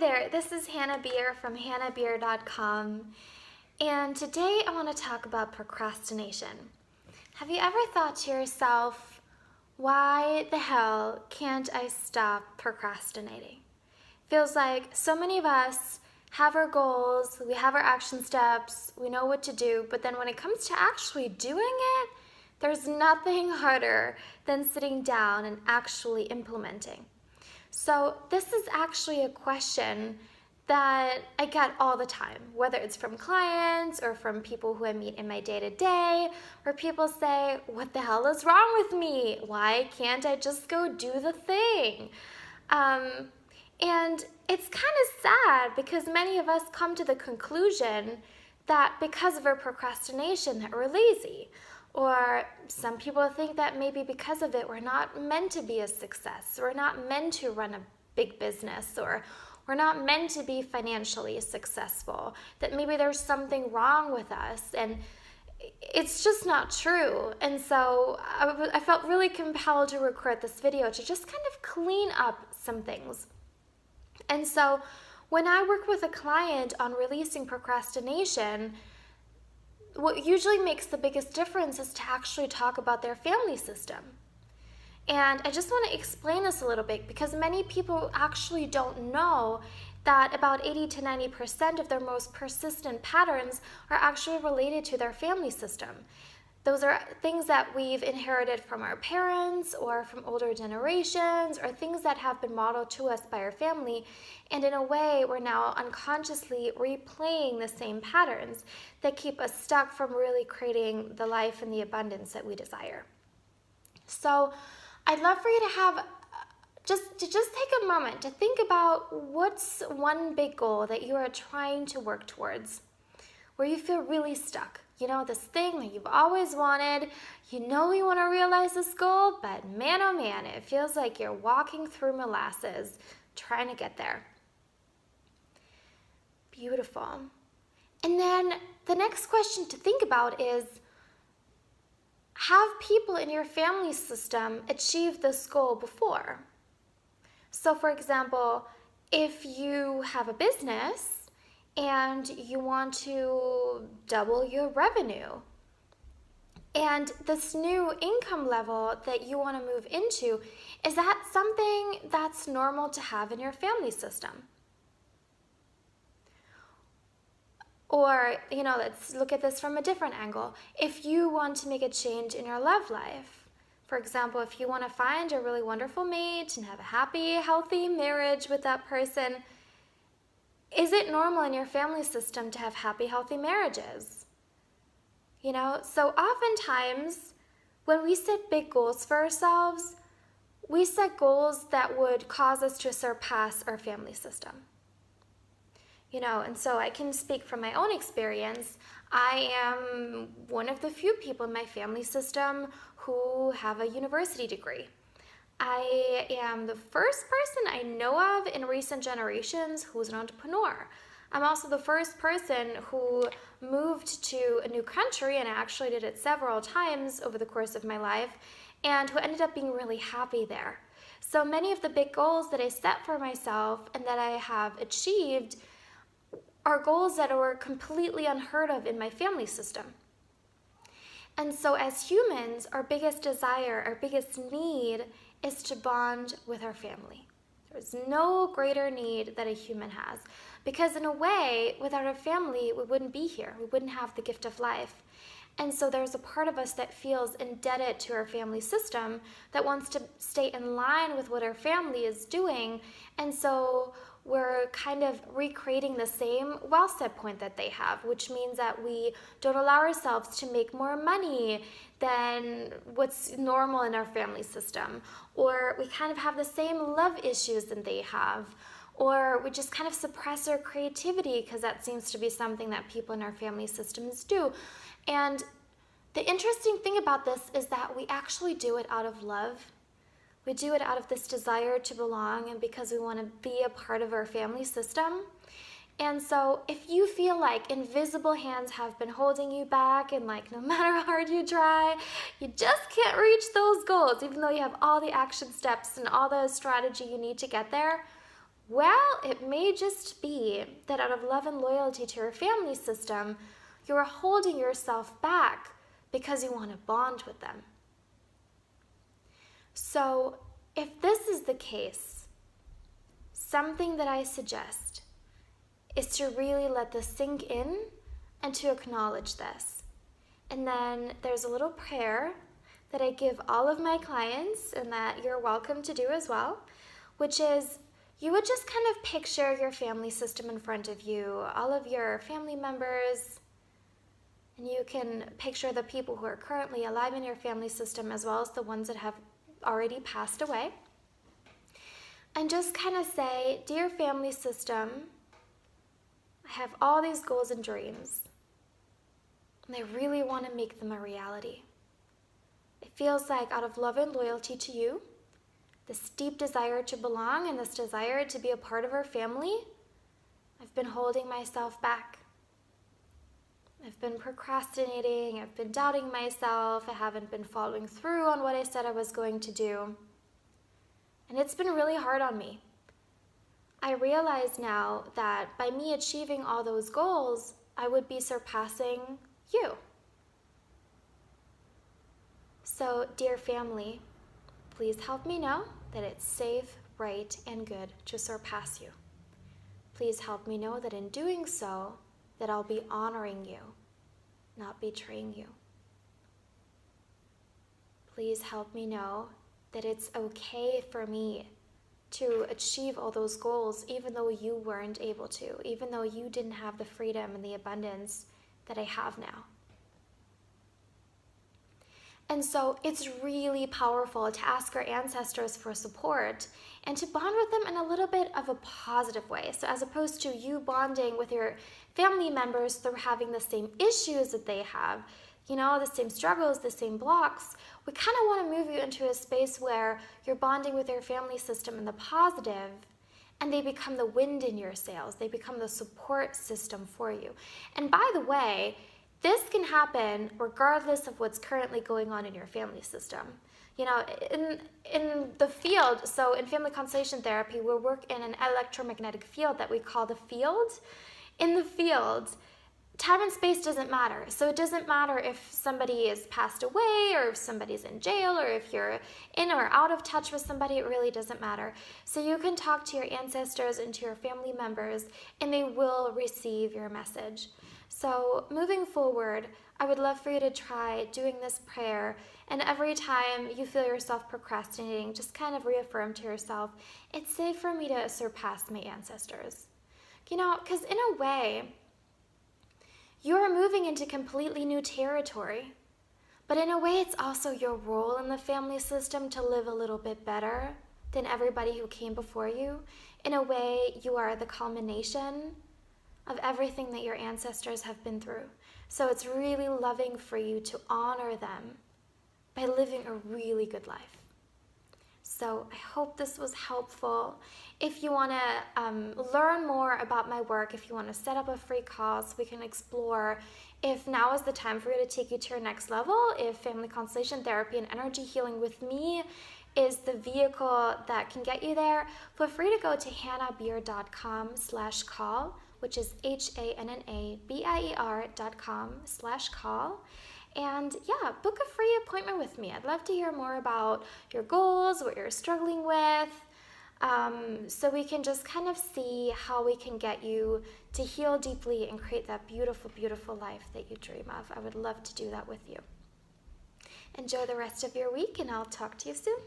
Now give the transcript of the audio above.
there, this is Hannah Beer from hannahbeer.com, and today I want to talk about procrastination. Have you ever thought to yourself, why the hell can't I stop procrastinating? Feels like so many of us have our goals, we have our action steps, we know what to do, but then when it comes to actually doing it, there's nothing harder than sitting down and actually implementing. So this is actually a question that I get all the time, whether it's from clients or from people who I meet in my day-to-day, where people say, what the hell is wrong with me? Why can't I just go do the thing? And it's kind of sad because many of us come to the conclusion that because of our procrastination that we're lazy. Or some people think that maybe because of it, we're not meant to be a success. We're not meant to run a big business, or we're not meant to be financially successful. That maybe there's something wrong with us, and it's just not true. And so I felt really compelled to record this video to just kind of clean up some things. And so when I work with a client on releasing procrastination, what usually makes the biggest difference is to actually talk about their family system. And I just want to explain this a little bit because many people actually don't know that about 80 to 90% of their most persistent patterns are actually related to their family system. Those are things that we've inherited from our parents or from older generations, or things that have been modeled to us by our family. And in a way, we're now unconsciously replaying the same patterns that keep us stuck from really creating the life and the abundance that we desire. So I'd love for you to have just take a moment to think about what's one big goal that you are trying to work towards, where you feel really stuck. You know, this thing that you've always wanted, you know you want to realize this goal, but man, oh man, it feels like you're walking through molasses trying to get there. Beautiful. And then the next question to think about is, have people in your family system achieved this goal before? So for example, if you have a business, and you want to double your revenue, and this new income level that you want to move into, is that something that's normal to have in your family system? Or, let's look at this from a different angle. If you want to make a change in your love life, for example, if you want to find a really wonderful mate and have a happy, healthy marriage with that person, is it normal in your family system to have happy, healthy marriages? So oftentimes when we set big goals for ourselves, we set goals that would cause us to surpass our family system. And so I can speak from my own experience. I am one of the few people in my family system who have a university degree. I am the first person I know of in recent generations who's an entrepreneur. I'm also the first person who moved to a new country, and I actually did it several times over the course of my life, and who ended up being really happy there. So many of the big goals that I set for myself and that I have achieved are goals that were completely unheard of in my family system. And so as humans, our biggest desire, our biggest need is to bond with our family. There's no greater need that a human has, because in a way, without our family, we wouldn't be here. We wouldn't have the gift of life. And so there's a part of us that feels indebted to our family system, that wants to stay in line with what our family is doing. And so we're kind of recreating the same wealth set point that they have, which means that we don't allow ourselves to make more money than what's normal in our family system. Or we kind of have the same love issues that they have. Or we just kind of suppress our creativity because that seems to be something that people in our family systems do. And the interesting thing about this is that we actually do it out of love. We do it out of this desire to belong and because we want to be a part of our family system. And so if you feel like invisible hands have been holding you back and like no matter how hard you try, you just can't reach those goals, even though you have all the action steps and all the strategy you need to get there, Well, it may just be that out of love and loyalty to your family system, you're holding yourself back because you want to bond with them. So, if this is the case, something that I suggest is to really let this sink in and to acknowledge this. And then there's a little prayer that I give all of my clients and that you're welcome to do as well, which is you would just kind of picture your family system in front of you, all of your family members, and you can picture the people who are currently alive in your family system as well as the ones that have already passed away. And just kind of say, dear family system, I have all these goals and dreams, and I really want to make them a reality. It feels like out of love and loyalty to you, this deep desire to belong and this desire to be a part of our family, I've been holding myself back. I've been procrastinating, I've been doubting myself, I haven't been following through on what I said I was going to do. And it's been really hard on me. I realize now that by me achieving all those goals, I would be surpassing you. So, dear family, please help me know that it's safe, right, and good to surpass you. Please help me know that in doing so, that I'll be honoring you, not betraying you. Please help me know that it's okay for me to achieve all those goals even though you weren't able to, even though you didn't have the freedom and the abundance that I have now. And so it's really powerful to ask our ancestors for support and to bond with them in a little bit of a positive way. So as opposed to you bonding with your family members through having the same issues that they have, the same struggles, the same blocks, we kind of want to move you into a space where you're bonding with your family system in the positive, and they become the wind in your sails. They become the support system for you. And by the way, this can happen regardless of what's currently going on in your family system. In the field, so in family constellation therapy, we work in an electromagnetic field that we call the field. In the field, time and space doesn't matter. So it doesn't matter if somebody is passed away or if somebody's in jail or if you're in or out of touch with somebody, it really doesn't matter. So you can talk to your ancestors and to your family members and they will receive your message. So moving forward, I would love for you to try doing this prayer, and every time you feel yourself procrastinating, just kind of reaffirm to yourself, it's safe for me to surpass my ancestors. Because in a way, you're moving into completely new territory. But in a way, it's also your role in the family system to live a little bit better than everybody who came before you. In a way, you are the culmination of everything that your ancestors have been through. So it's really loving for you to honor them by living a really good life. So I hope this was helpful. If you want to learn more about my work, if you want to set up a free call so we can explore if now is the time for you to take you to your next level, if family constellation therapy and energy healing with me is the vehicle that can get you there, feel free to go to hannahbeer.com/call, which is HANNABIER.com/call. And book a free appointment with me. I'd love to hear more about your goals, what you're struggling with, so we can just kind of see how we can get you to heal deeply and create that beautiful, beautiful life that you dream of. I would love to do that with you. Enjoy the rest of your week, and I'll talk to you soon.